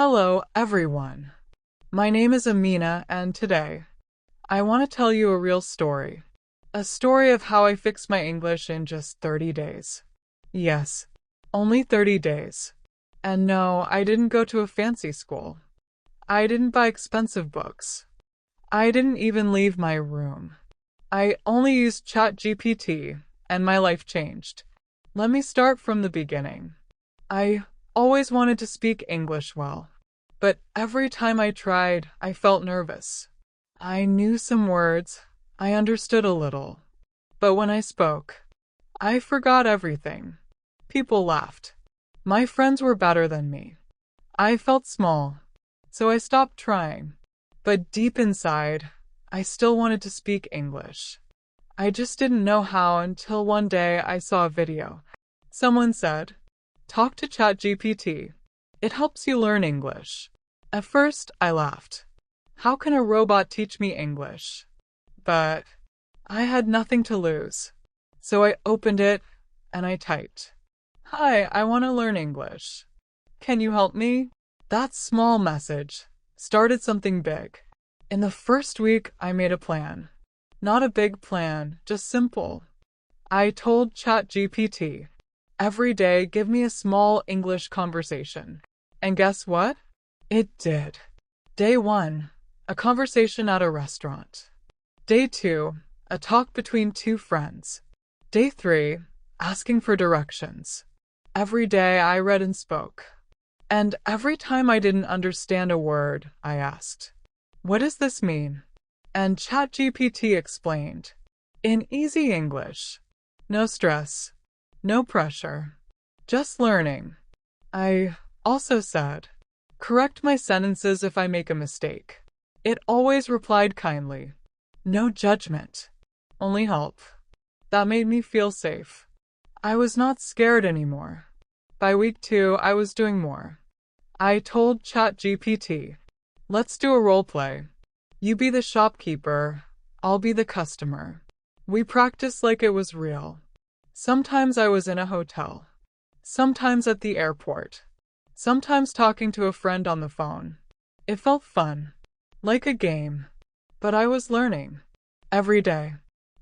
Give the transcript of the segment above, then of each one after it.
Hello, everyone. My name is Amina, and today, I want to tell you a real story. A story of how I fixed my English in just 30 days. Yes, only 30 days. And no, I didn't go to a fancy school. I didn't buy expensive books. I didn't even leave my room. I only used ChatGPT, and my life changed. Let me start from the beginning. I always wanted to speak English well, but every time I tried, I felt nervous. I knew some words, I understood a little, but when I spoke, I forgot everything. People laughed. My friends were better than me. I felt small, so I stopped trying. But deep inside, I still wanted to speak English. I just didn't know how until one day I saw a video. Someone said, "Talk to ChatGPT. It helps you learn English." At first, I laughed. How can a robot teach me English? But I had nothing to lose. So I opened it and I typed, "Hi, I want to learn English. Can you help me?" That small message started something big. In the first week, I made a plan. Not a big plan, just simple. I told ChatGPT, every day give me a small English conversation. And guess what? It did. Day 1, a conversation at a restaurant. Day 2, a talk between two friends. Day 3, asking for directions. Every day I read and spoke. And every time I didn't understand a word, I asked, "What does this mean?" And ChatGPT explained, in easy English. No stress, no pressure, just learning. I also said, "Correct my sentences if I make a mistake." It always replied kindly. No judgment, only help. That made me feel safe. I was not scared anymore. By week 2, I was doing more. I told ChatGPT, "Let's do a role play. You be the shopkeeper, I'll be the customer." We practiced like it was real. Sometimes I was in a hotel. Sometimes at the airport. Sometimes talking to a friend on the phone. It felt fun. Like a game. But I was learning. Every day.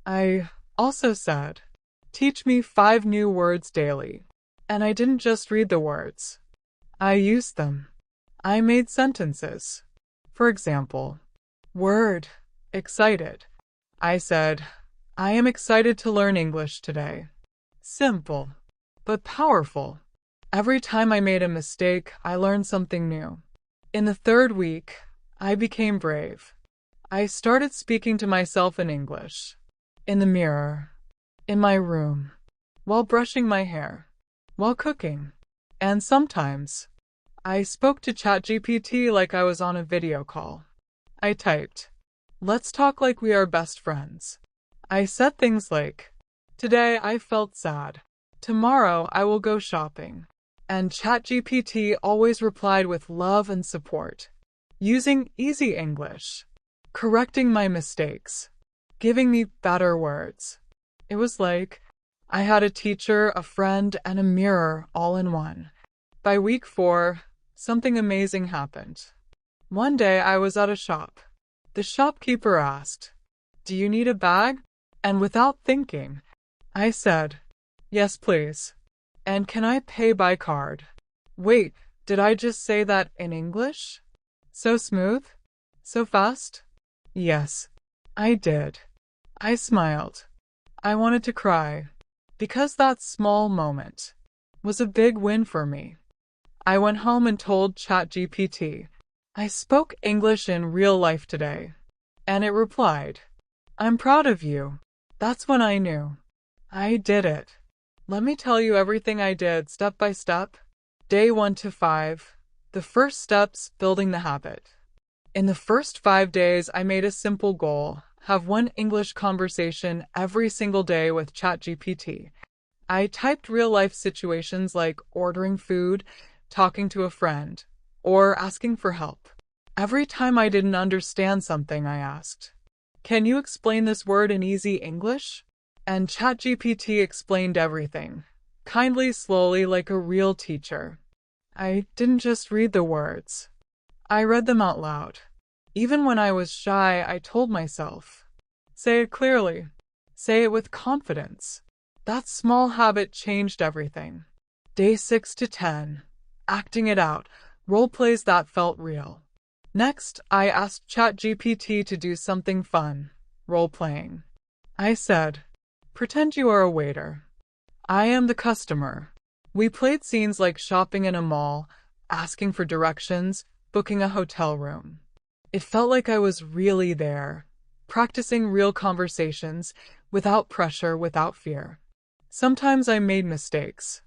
I also said, "Teach me 5 new words daily." And I didn't just read the words. I used them. I made sentences. For example, word, excited. I said, "I am excited to learn English today." Simple, but powerful. Every time I made a mistake, I learned something new. In the 3rd week, I became brave. I started speaking to myself in English. In the mirror. In my room. While brushing my hair. While cooking. And sometimes, I spoke to ChatGPT like I was on a video call. I typed, "Let's talk like we are best friends." I said things like, "Today I felt sad. Tomorrow I will go shopping." And ChatGPT always replied with love and support. Using easy English. Correcting my mistakes. Giving me better words. It was like I had a teacher, a friend, and a mirror all in one. By week 4, something amazing happened. One day I was at a shop. The shopkeeper asked, "Do you need a bag?" And without thinking, I said, "Yes, please. And can I pay by card?" Wait, did I just say that in English? So smooth? So fast? Yes, I did. I smiled. I wanted to cry. Because that small moment was a big win for me. I went home and told ChatGPT, "I spoke English in real life today." And it replied, "I'm proud of you." That's when I knew. I did it. Let me tell you everything I did step by step. Day 1 to 5. The first steps, building the habit. In the first 5 days, I made a simple goal. Have 1 English conversation every single day with ChatGPT. I typed real-life situations like ordering food, talking to a friend, or asking for help. Every time I didn't understand something, I asked, "Can you explain this word in easy English?" And ChatGPT explained everything, kindly, slowly, like a real teacher. I didn't just read the words. I read them out loud. Even when I was shy, I told myself, say it clearly. Say it with confidence. That small habit changed everything. Day 6 to 10. Acting it out. Role plays that felt real. Next, I asked ChatGPT to do something fun. Role playing. I said, pretend you are a waiter. I am the customer. We played scenes like shopping in a mall, asking for directions, booking a hotel room. It felt like I was really there, practicing real conversations, without pressure, without fear. Sometimes I made mistakes,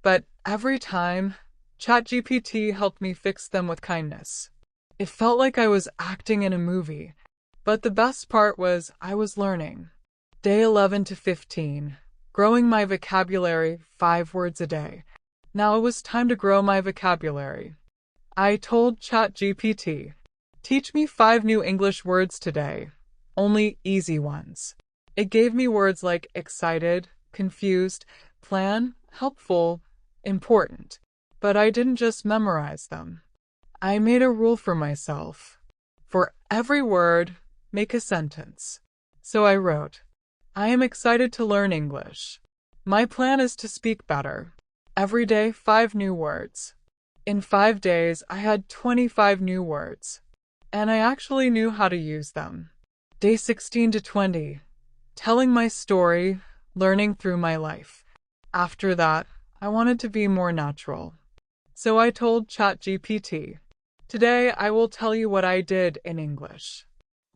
but every time, ChatGPT helped me fix them with kindness. It felt like I was acting in a movie, but the best part was I was learning. Day 11 to 15. Growing my vocabulary 5 words a day. Now it was time to grow my vocabulary. I told ChatGPT, teach me 5 new English words today. Only easy ones. It gave me words like excited, confused, plan, helpful, important. But I didn't just memorize them. I made a rule for myself. For every word, make a sentence. So I wrote, I am excited to learn English. My plan is to speak better. Every day, 5 new words. In 5 days, I had 25 new words. And I actually knew how to use them. Day 16 to 20. Telling my story, learning through my life. After that, I wanted to be more natural. So I told ChatGPT, today I will tell you what I did in English.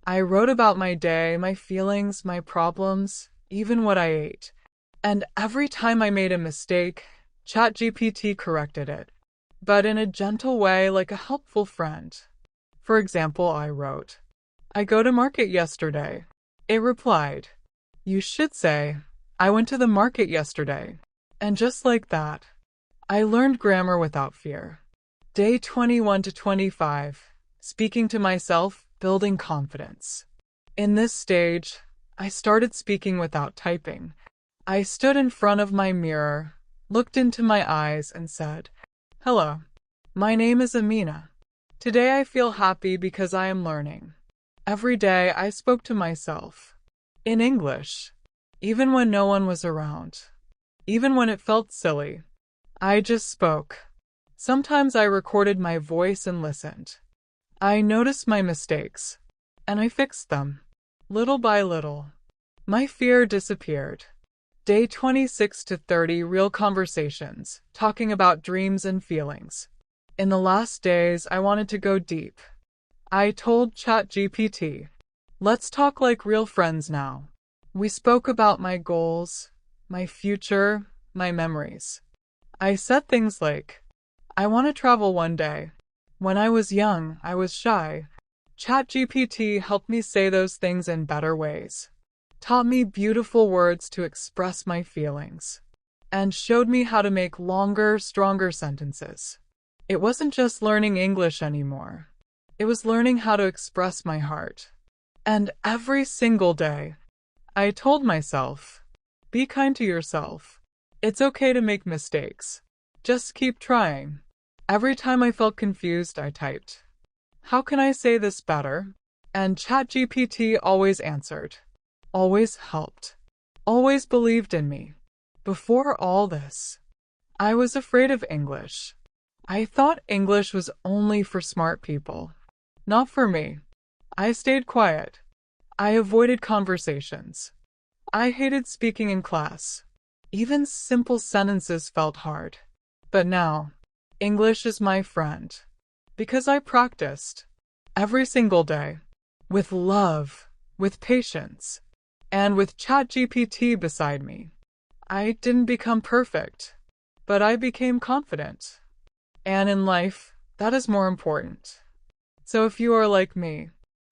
I wrote about my day, my feelings, my problems, even what I ate. And every time I made a mistake, ChatGPT corrected it, but in a gentle way, like a helpful friend. For example, I wrote, I go to market yesterday. It replied, you should say, I went to the market yesterday. And just like that, I learned grammar without fear. Day 21 to 25. Speaking to myself, building confidence. In this stage, I started speaking without typing. I stood in front of my mirror, looked into my eyes, and said, hello, my name is Amina. Today I feel happy because I am learning. Every day I spoke to myself. In English. Even when no one was around. Even when it felt silly. I just spoke. Sometimes I recorded my voice and listened. I noticed my mistakes. And I fixed them. Little by little. My fear disappeared. Day 26 to 30. Real conversations. Talking about dreams and feelings. In the last days, I wanted to go deep. I told ChatGPT, let's talk like real friends now. We spoke about my goals, my future, my memories. I said things like, I want to travel one day. When I was young, I was shy. ChatGPT helped me say those things in better ways, taught me beautiful words to express my feelings, and showed me how to make longer, stronger sentences. It wasn't just learning English anymore. It was learning how to express my heart. And every single day, I told myself, be kind to yourself. It's okay to make mistakes. Just keep trying. Every time I felt confused, I typed, how can I say this better? And ChatGPT always answered, always helped, always believed in me. Before all this, I was afraid of English. I thought English was only for smart people. Not for me. I stayed quiet. I avoided conversations. I hated speaking in class. Even simple sentences felt hard. But now, English is my friend. Because I practiced. Every single day. With love. With patience. And with ChatGPT beside me. I didn't become perfect. But I became confident. And in life, that is more important. So if you are like me,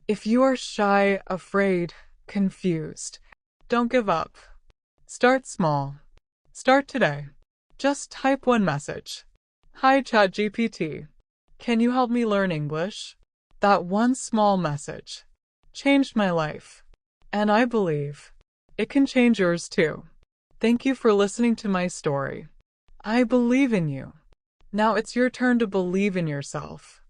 if you are shy, afraid, confused, don't give up. Start small. Start today. Just type one message. Hi ChatGPT. Can you help me learn English? That one small message changed my life. And I believe it can change yours too. Thank you for listening to my story. I believe in you. Now it's your turn to believe in yourself.